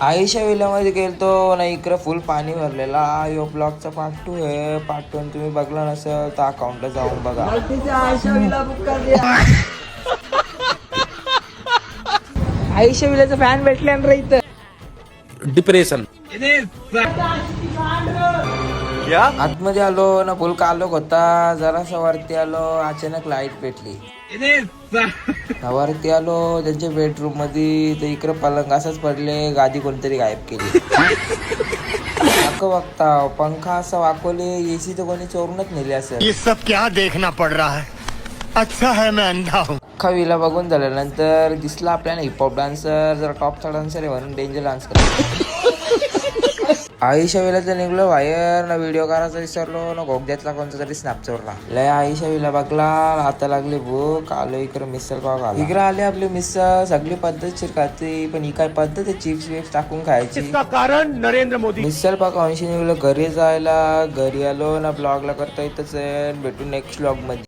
आईच्या विल्यामध्ये गेलतो ना, इकडे फुल पाणी भरलेला. यो ब्लॉगचा पार्ट 2 आहे. पार्ट 2 तुम्ही बघला नसेल तर अकाउंटला जाऊन बघा. आईच्या विल्याचा फॅन भेटले ना इथं. डिप्रेशन आतमध्ये आलो ना, फुल कालोख होता. जरासा वरती आलो, अचानक लाईट पेटली. वरती आलो त्यांच्या बेडरूम मध्ये, तर इकडे पलंग असंच पडले, गादी कोणतरी गायब केली. बघता पंखा असं वाकवले, एसी तर कोणी चोरूनच नेले असेल. ये सब क्या देखना पड़ रहा है. अच्छा है मैं अंधा हूँ. अख्खा विला बघून झाल्यानंतर दिसला आपल्याला हिपहॉप डान्सर, जरा टॉपचा डान्सर आहे म्हणून डेंजर डान्स करतो. आईच्या विला निघलो बाहेर ना, व्हिडिओ करायचा विसरलो ना, घोगद्यातला कोणता तरी स्नॅप चोरला. लय आईच्या विला बघला, आता लागली भूक. आलो इकडे मिसळ पाव खाला. इकडे आले आपली मिसळ, सगळी पद्धतशीर खाते, पण ही काय पद्धत आहे चिप्स विप्स टाकून खायची. कारण नरेंद्र मोदी. मिसळ पाव खाऊन निघलो घरी जायला. घरी आलो ना, ब्लॉगला करता येतच आहे. भेटू नेक्स्ट ब्लॉग मध्ये.